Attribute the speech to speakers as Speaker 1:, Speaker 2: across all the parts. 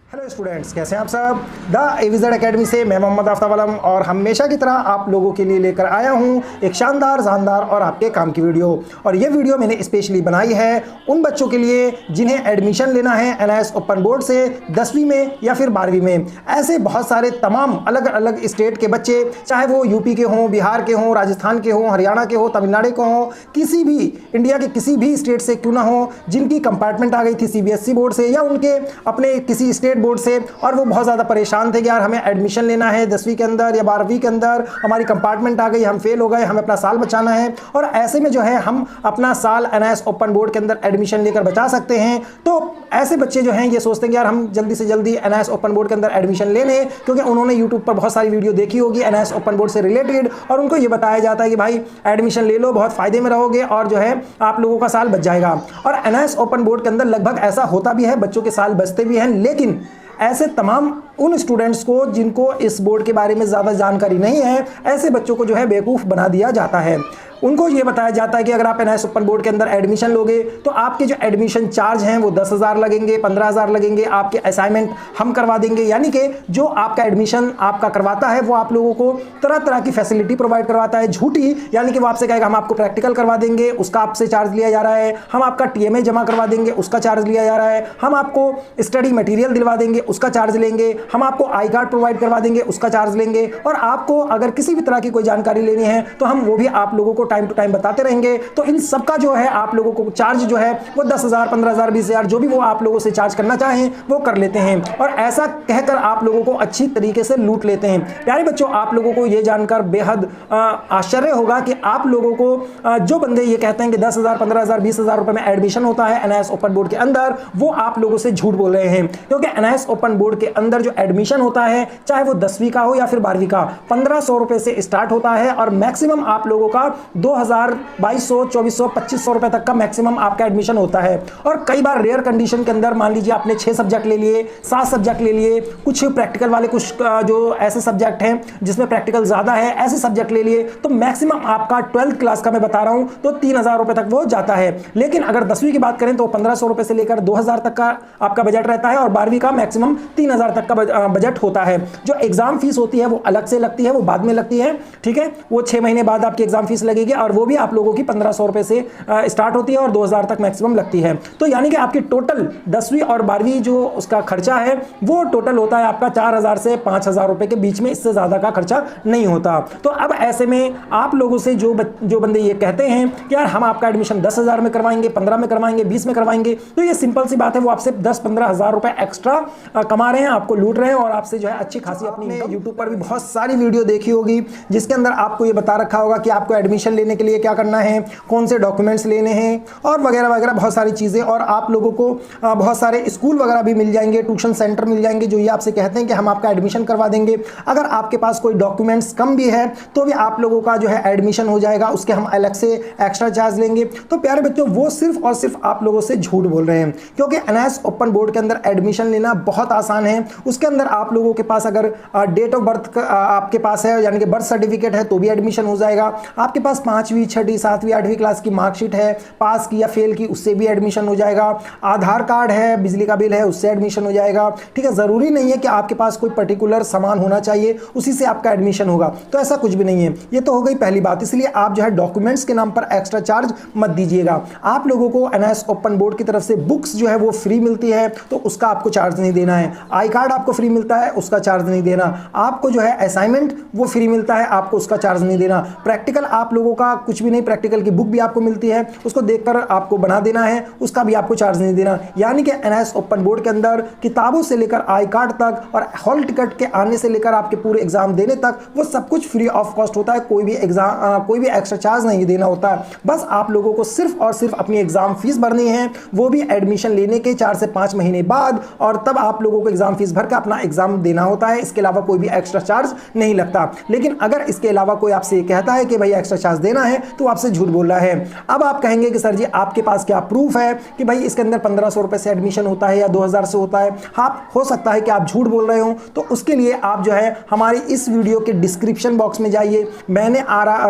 Speaker 1: Hello students, कैसे हैं आप सब। द एविजेड एकेडमी से मैं मोहम्मद आफ्ताब आलम और हमेशा की तरह आप लोगों के लिए लेकर आया हूं एक शानदार जानदार और आपके काम की वीडियो। और ये वीडियो मैंने स्पेशली बनाई है उन बच्चों के लिए जिन्हें एडमिशन लेना है एनआईएस ओपन बोर्ड से 10वीं में या फिर 12वीं में। ऐसे बहुत सारे तमाम अलग अलग स्टेट के बच्चे, चाहे वो यूपी के हों, बिहार के हों, राजस्थान के हों, हरियाणा के हों, तमिलनाडु के हों, किसी भी इंडिया के किसी भी स्टेट से क्यों ना हो, जिनकी कंपार्टमेंट आ गई थी सीबीएसई बोर्ड से या उनके अपने किसी स्टेट बोर्ड से और वो बहुत ज़्यादा परेशान थे कि यार हमें एडमिशन लेना है 10वीं के अंदर या 12वीं के अंदर, हमारी कंपार्टमेंट आ गई, हम फेल हो गए, हमें अपना साल बचाना है। और ऐसे में जो है हम अपना साल एनआईएस ओपन बोर्ड के अंदर एडमिशन लेकर बचा सकते हैं। तो ऐसे बच्चे जो हैं ये सोचते हैं कि यार हम जल्दी से जल्दी एनआईएस ओपन बोर्ड के अंदर एडमिशन ले लें, क्योंकि उन्होंने यूट्यूब पर बहुत सारी वीडियो देखी होगी एनआईएस ओपन बोर्ड से रिलेटेड और उनको ये बताया जाता है कि भाई एडमिशन ले लो, बहुत फायदे में रहोगे और जो है आप लोगों का साल बच जाएगा। और एनआईएस ओपन बोर्ड के अंदर लगभग ऐसा होता भी है, बच्चों के साल बचते भी हैं। लेकिन ऐसे तमाम उन स्टूडेंट्स को जिनको इस बोर्ड के बारे में ज़्यादा जानकारी नहीं है, ऐसे बच्चों को जो है बेवकूफ़ बना दिया जाता है। उनको ये बताया जाता है कि अगर आप एनआईएस ओपन बोर्ड के अंदर एडमिशन लोगे तो आपके जो एडमिशन चार्ज हैं वो 10,000 लगेंगे, 15,000 लगेंगे, आपके असाइनमेंट हम करवा देंगे। यानी कि जो आपका एडमिशन आपका करवाता है वो आप लोगों को तरह तरह की फैसिलिटी प्रोवाइड करवाता है झूठी। यानी कि वो आपसे कहेगा हम आपको प्रैक्टिकल करवा देंगे, उसका आपसे चार्ज लिया जा रहा है, हम आपका टीएमए जमा करवा देंगे, उसका चार्ज लिया जा रहा है, हम आपको स्टडी मटीरियल दिलवा देंगे, उसका चार्ज लेंगे, हम आपको आई कार्ड प्रोवाइड करवा देंगे, उसका चार्ज लेंगे। और आपको अगर किसी भी तरह की कोई जानकारी लेनी है तो हम वो भी आप लोगों को टाइम टू टाइम बताते रहेंगे। तो इन सब का जो है आप लोगों को चार्ज जो है वो 10,000, 15,000, 20,000 जो भी वो आप लोगों से चार्ज करना चाहें वो कर लेते हैं। और ऐसा कहकर आप लोगों को अच्छी तरीके से लूट लेते हैं। प्यारे बच्चों, आप लोगों को ये जानकर बेहद आश्चर्य होगा कि आप लोगों को जो बंदे ये कहते हैं कि 10,000, 15,000, 20,000 रुपए में एडमिशन होता है एनआईएस ओपन बोर्ड के अंदर, वो आप लोगों से झूठ बोल रहे हैं। क्योंकि एनआईएस ओपन बोर्ड के अंदर जो एडमिशन होता है, चाहे वो 10वीं का हो या फिर 12वीं का, 1,500 रुपए से स्टार्ट होता है और मैक्सिमम आप लोगों का 2,000, 2,200, 2,400, 2,500 रुपए तक का मैक्सिमम आपका एडमिशन होता है। और कई बार रेयर कंडीशन के अंदर मान लीजिए आपने 6 सब्जेक्ट ले लिए, 7 सब्जेक्ट ले लिए, कुछ प्रैक्टिकल वाले, कुछ जो ऐसे सब्जेक्ट हैं जिसमें प्रैक्टिकल ज्यादा है, ऐसे सब्जेक्ट ले लिए, तो मैक्सिमम आपका 12th क्लास का मैं बता रहा हूं तो 3,000 रुपए तक वो जाता है। लेकिन अगर 10वीं की बात करें तो 1,500 रुपए से लेकर 2,000 तक का आपका बजट रहता है और 12वीं का मैक्सिमम 3,000 तक का बजट होता है। जो एग्जाम फीस होती है वो अलग से लगती है, वो बाद में लगती है, ठीक है। वो 6 महीने बाद आपकी एग्जाम फीस लगेगी और वो भी आप लोगों की 1,500 रुपए से स्टार्ट होती है और 2,000 तक मैक्सिमम लगती है। तो यानी कि आपकी टोटल 10वीं और 12वीं जो उसका खर्चा है वो टोटल होता है आपका 4,000 से 5,000 रुपए के बीच में, इससे ज्यादा का खर्चा नहीं होता। तो अब ऐसे में आप लोगों से जो बंदे ये कहते हैं कि यार हम आपका एडमिशन 10,000 में करवाएंगे, 15 में करवाएंगे, 20 में करवाएंगे, तो ये सिंपल सी बात है, वो आपसे 10-15,000 रुपए एक्स्ट्रा कमा रहे हैं, आपको लूट रहे हैं और आपसे जो है अच्छी खासी अपनी यूट्यूब पर भी बहुत सारी वीडियो देखी होगी जिसके अंदर आपको ये बता रखा होगा कि आपको एडमिशन लेने के लिए क्या करना है, कौन से डॉक्यूमेंट्स लेने हैं और वगैरह वगैरह बहुत सारी चीज़ें। और आप लोगों को बहुत सारे स्कूल वगैरह भी मिल जाएंगे, ट्यूशन सेंटर मिल जाएंगे जो ये आपसे कहते हैं कि हम आपका एडमिशन करवा देंगे। अगर आपके पास कोई डॉक्यूमेंट्स कम भी है तो भी आप लोगों का जो है एडमिशन हो जाएगा, उसके हम अलग से एक्स्ट्रा चार्ज लेंगे। तो प्यारे बच्चों, वो सिर्फ और सिर्फ आप लोगों से झूठ बोल रहे हैं, क्योंकि एनआईएस ओपन बोर्ड के अंदर एडमिशन लेना बहुत आसान है। उसके अंदर आप लोगों के पास अगर डेट ऑफ बर्थ आपके पास है, यानी कि बर्थ सर्टिफिकेट है, तो भी एडमिशन हो जाएगा। आपके पास 5वीं, 6वीं, 7वीं, 8वीं क्लास की मार्कशीट है, पास की या फेल की, उससे भी एडमिशन हो जाएगा। आधार कार्ड है, बिजली का बिल है, उससे एडमिशन हो जाएगा, ठीक है। जरूरी नहीं है कि आपके पास कोई पर्टिकुलर सामान होना चाहिए उसी से आपका एडमिशन होगा, तो ऐसा कुछ भी नहीं है। ये तो हो गई पहली बात। इसलिए आप जो है डॉक्यूमेंट्स के नाम पर एक्स्ट्रा चार्ज मत दीजिएगा। आप लोगों को एनआईएस ओपन बोर्ड की तरफ से बुक्स जो है वो फ्री मिलती है, तो उसका आपको चार्ज नहीं देना है। आई कार्ड आपको फ्री मिलता है, उसका चार्ज नहीं देना। आपको जो है असाइनमेंट वो फ्री मिलता है, आपको उसका चार्ज नहीं देना। प्रैक्टिकल आप लोगों का कुछ भी नहीं, प्रैक्टिकल की बुक भी आपको मिलती है, उसको देखकर आपको बना देना है, उसका भी आपको चार्ज नहीं देना। यानी कि एनआईएस ओपन बोर्ड के अंदर किताबों से लेकर आई कार्ड तक और हॉल टिकट के आने से लेकर आपके पूरे एग्जाम देने तक वो सब कुछ फ्री ऑफ कॉस्ट होता है। कोई भी एक्स्ट्रा चार्ज नहीं देना होता है। बस आप लोगों को सिर्फ और सिर्फ अपनी एग्जाम फीस भरनी है, वो भी एडमिशन लेने के 4 से 5 महीने बाद, और तब आप लोगों को एग्जाम फीस भर के अपना एग्जाम देना होता है। इसके अलावा कोई भी एक्स्ट्रा चार्ज नहीं लगता। लेकिन अगर इसके अलावा कोई आपसे कहता है कि भाई एक्स्ट्रा चार्ज देना है तो आपसे झूठ बोल रहा है। अब आप कहेंगे कि सर जी आपके पास क्या प्रूफ है कि भाई इसके अंदर 1500 रुपए से एडमिशन होता है या 2000 से होता है। हाँ, हो सकता है कि आप झूठ बोल रहे हो, तो उसके लिए आप जो है हमारी इस वीडियो के डिस्क्रिप्शन बॉक्स में जाइए। मैंने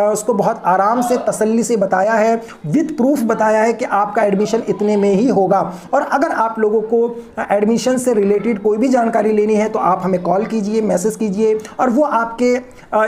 Speaker 1: उसको बहुत आराम से तसल्ली से बताया है, विद प्रूफ बताया है कि आपका एडमिशन इतने में ही होगा। और अगर आप लोगों को एडमिशन से रिलेटेड कोई भी जानकारी लेनी है तो आप हमें कॉल कीजिए, मैसेज कीजिए, और वो आपके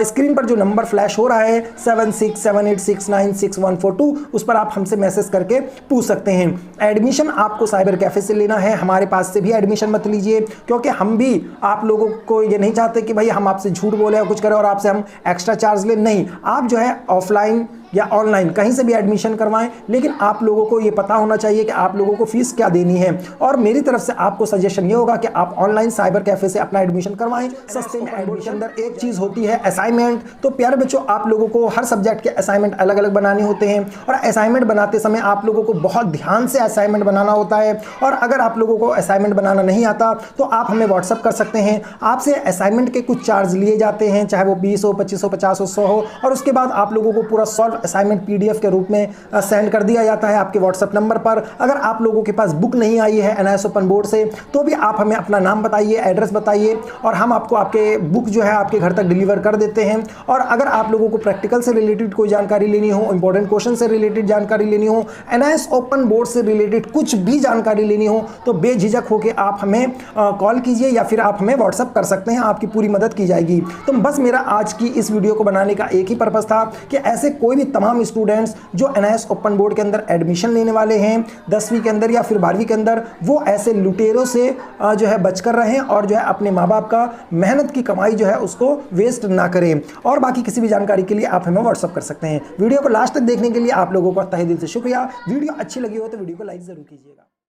Speaker 1: स्क्रीन पर जो नंबर फ्लैश हो रहा है 7678696142 उस पर आप हमसे मैसेज करके पूछ सकते हैं। एडमिशन आपको साइबर कैफे से लेना है, हमारे पास से भी एडमिशन मत लीजिए, क्योंकि हम भी आप लोगों को ये नहीं चाहते कि भाई हम आपसे झूठ बोले और कुछ करें और आपसे हम एक्स्ट्रा चार्ज ले। नहीं, आप जो है ऑफलाइन या ऑनलाइन कहीं से भी एडमिशन करवाएं, लेकिन आप लोगों को ये पता होना चाहिए कि आप लोगों को फीस क्या देनी है। और मेरी तरफ से आपको सजेशन ये होगा कि आप ऑनलाइन साइबर कैफे से अपना एडमिशन करवाएं सस्ते में। एडमिशन अंदर एक चीज़ होती है असाइनमेंट। तो प्यारे बच्चों, आप लोगों को हर सब्जेक्ट के असाइनमेंट अलग अलग बनाने होते हैं, और असाइनमेंट बनाते समय आप लोगों को बहुत ध्यान से असाइनमेंट बनाना होता है। और अगर आप लोगों को असाइनमेंट बनाना नहीं आता तो आप हमें व्हाट्सअप कर सकते हैं। आपसे असाइनमेंट के कुछ चार्ज लिए जाते हैं, चाहे वो 20 हो, 25 हो, 50 हो, 100 हो, और उसके बाद आप लोगों को पूरा सॉल्व असाइनमेंट PDF के रूप में सेंड कर दिया जाता है आपके व्हाट्सएप नंबर पर। अगर आप लोगों के पास बुक नहीं आई है NIS ओपन बोर्ड से, तो भी आप हमें अपना नाम बताइए, एड्रेस बताइए, और हम आपको आपके बुक जो है आपके घर तक डिलीवर कर देते हैं। और अगर आप लोगों को प्रैक्टिकल से रिलेटेड कोई जानकारी लेनी हो, इंपॉर्टेंट क्वेश्चन से रिलेटेड जानकारी लेनी हो, NIS ओपन बोर्ड से रिलेटेड कुछ भी जानकारी लेनी हो, तो बेझिझक होकर आप हमें कॉल कीजिए या फिर आप हमें व्हाट्सअप कर सकते हैं, आपकी पूरी मदद की जाएगी। तो बस मेरा आज की इस वीडियो को बनाने का एक ही पर्पस था कि ऐसे कोई भी तमाम स्टूडेंट्स जो NIS ओपन बोर्ड के अंदर एडमिशन लेने वाले हैं 10वीं के अंदर या फिर 12वीं के अंदर, वो ऐसे लुटेरों से जो है बचकर रहें, और जो है अपने माँ बाप का मेहनत की कमाई जो है उसको वेस्ट ना करें। और बाकी किसी भी जानकारी के लिए आप हमें व्हाट्सअप कर सकते हैं। वीडियो को लास्ट तक देखने के लिए आप लोगों का तहे दिल से शुक्रिया। वीडियो अच्छी लगी हो तो वीडियो को लाइक जरूर कीजिएगा।